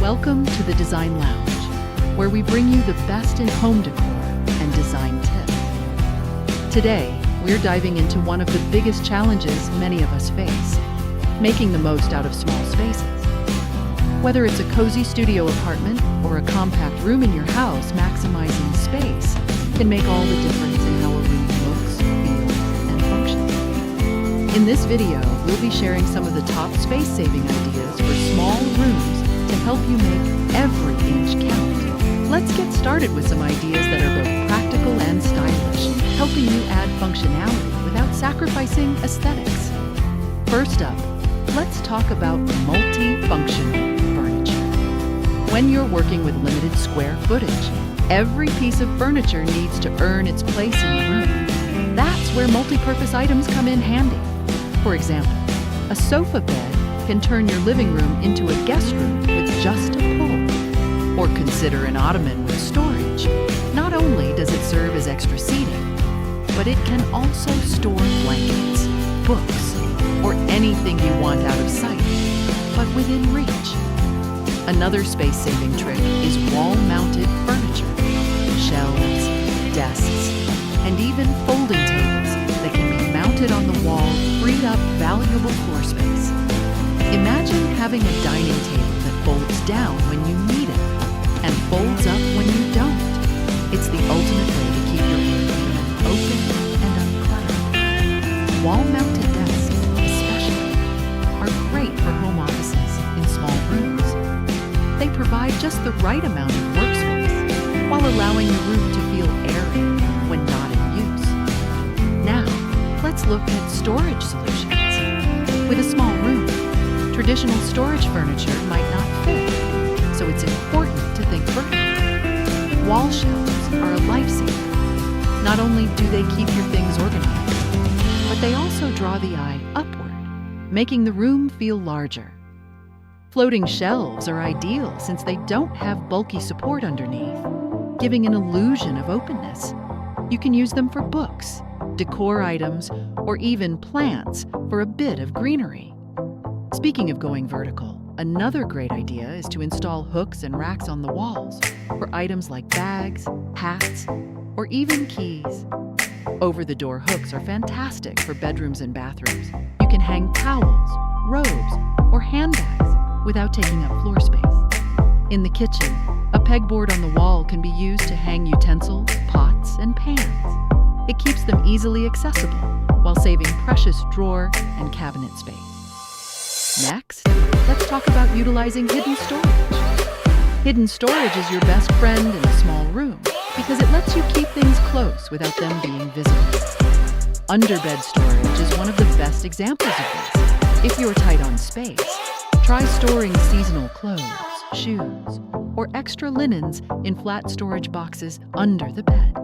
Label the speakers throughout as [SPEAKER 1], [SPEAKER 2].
[SPEAKER 1] Welcome to the Design Lounge, where we bring you the best in home decor and design tips. Today, we're diving into one of the biggest challenges many of us face, making the most out of small spaces. Whether it's a cozy studio apartment or a compact room in your house, maximizing space can make all the difference in how a room looks, feels, and functions. In this video, we'll be sharing some of the top space-saving ideas for small rooms to help you make every inch count. Let's get started with some ideas that are both practical and stylish, helping you add functionality without sacrificing aesthetics. First up, let's talk about multi-functional furniture. When you're working with limited square footage, every piece of furniture needs to earn its place in the room. That's where multi-purpose items come in handy. For example, a sofa bed can turn your living room into a guest room with just a pull. Or consider an ottoman with storage. Not only does it serve as extra seating, but it can also store blankets, books, or anything you want out of sight, but within reach. Another space-saving trick is wall-mounted furniture. Shelves, desks, and even folding tables that can be mounted on the wall freed up valuable floor space. Imagine having a dining table that folds down when you need it and folds up when you don't. It's the ultimate way to keep your room feeling open and uncluttered. Wall-mounted desks, especially, are great for home offices in small rooms. They provide just the right amount of workspace while allowing the room to feel airy when not in use. Now, let's look at storage solutions. With a small room, traditional storage furniture might not fit, so it's important to think vertically. Wall shelves are a lifesaver. Not only do they keep your things organized, but they also draw the eye upward, making the room feel larger. Floating shelves are ideal since they don't have bulky support underneath, giving an illusion of openness. You can use them for books, decor items, or even plants for a bit of greenery. Speaking of going vertical, another great idea is to install hooks and racks on the walls for items like bags, hats, or even keys. Over-the-door hooks are fantastic for bedrooms and bathrooms. You can hang towels, robes, or handbags without taking up floor space. In the kitchen, a pegboard on the wall can be used to hang utensils, pots, and pans. It keeps them easily accessible while saving precious drawer and cabinet space. Next, let's talk about utilizing hidden storage. Hidden storage is your best friend in a small room because it lets you keep things close without them being visible. Underbed storage is one of the best examples of this. If you're tight on space, try storing seasonal clothes, shoes, or extra linens in flat storage boxes under the bed.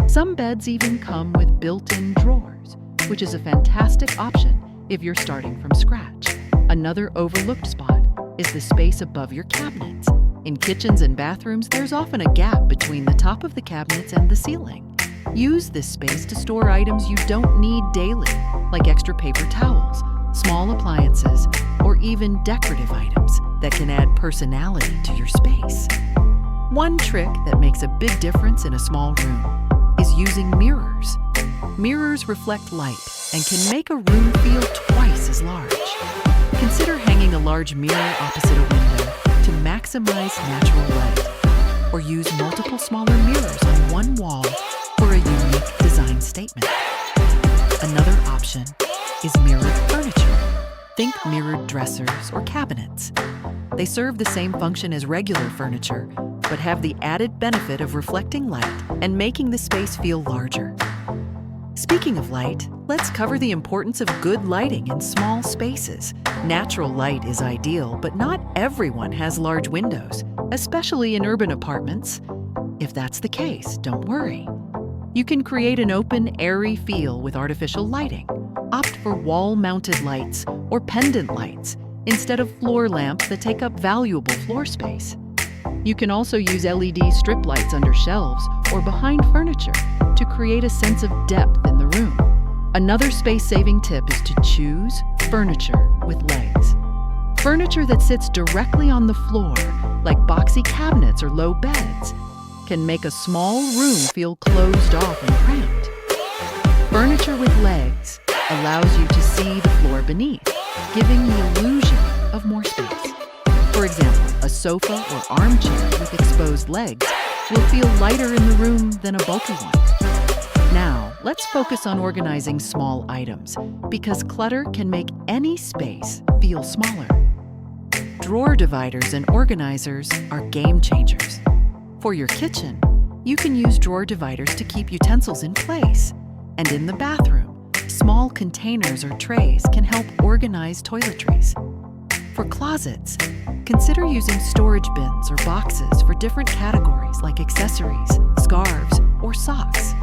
[SPEAKER 1] Some beds even come with built-in drawers, which is a fantastic option if you're starting from scratch. Another overlooked spot is the space above your cabinets. In kitchens and bathrooms, there's often a gap between the top of the cabinets and the ceiling. Use this space to store items you don't need daily, like extra paper towels, small appliances, or even decorative items that can add personality to your space. One trick that makes a big difference in a small room is using mirrors. Mirrors reflect light and can make a room feel twice as large. Consider hanging a large mirror opposite a window to maximize natural light, or use multiple smaller mirrors on one wall for a unique design statement. Another option is mirrored furniture. Think mirrored dressers or cabinets. They serve the same function as regular furniture, but have the added benefit of reflecting light and making the space feel larger. Speaking of light, let's cover the importance of good lighting in small spaces. Natural light is ideal, but not everyone has large windows, especially in urban apartments. If that's the case, don't worry. You can create an open, airy feel with artificial lighting. Opt for wall-mounted lights or pendant lights instead of floor lamps that take up valuable floor space. You can also use LED strip lights under shelves or behind furniture to create a sense of depth in the room. Another space-saving tip is to choose furniture with legs. Furniture that sits directly on the floor, like boxy cabinets or low beds, can make a small room feel closed off and cramped. Furniture with legs allows you to see the floor beneath, giving the illusion of more space. For example, a sofa or armchair with exposed legs will feel lighter in the room than a bulky one. Now, let's focus on organizing small items, because clutter can make any space feel smaller. Drawer dividers and organizers are game changers. For your kitchen, you can use drawer dividers to keep utensils in place. And in the bathroom, small containers or trays can help organize toiletries. For closets, consider using storage bins or boxes for different categories like accessories, scarves, or socks.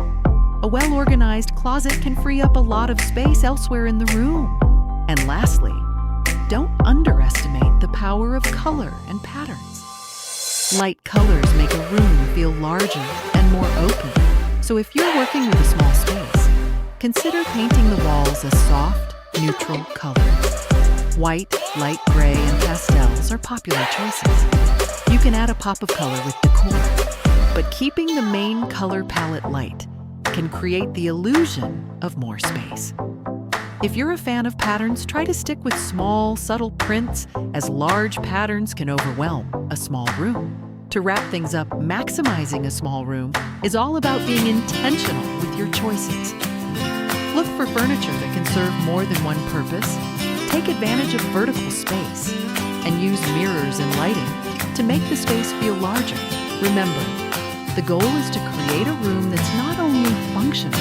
[SPEAKER 1] A well-organized closet can free up a lot of space elsewhere in the room. And lastly, don't underestimate the power of color and patterns. Light colors make a room feel larger and more open. So if you're working with a small space, consider painting the walls a soft, neutral color. White, light gray, and pastels are popular choices. You can add a pop of color with decor, but keeping the main color palette light can create the illusion of more space. If you're a fan of patterns, try to stick with small, subtle prints, as large patterns can overwhelm a small room. To wrap things up, maximizing a small room is all about being intentional with your choices. Look for furniture that can serve more than one purpose. Take advantage of vertical space and use mirrors and lighting to make the space feel larger. Remember, the goal is to create a room that's not only functional,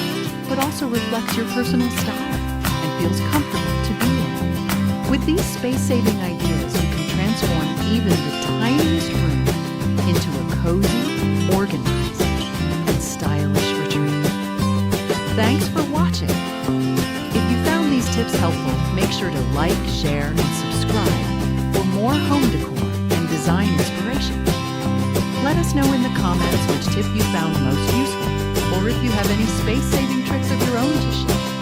[SPEAKER 1] but also reflects your personal style and feels comfortable to be in. With these space-saving ideas, you can transform even the tiniest room into a cozy, organized, and stylish retreat. Thanks for watching. If you found these tips helpful, make sure to like, share, and subscribe for more home decor and design inspiration. Let us know in the comments which tip you found most useful, or if you have any space-saving tricks of your own to share.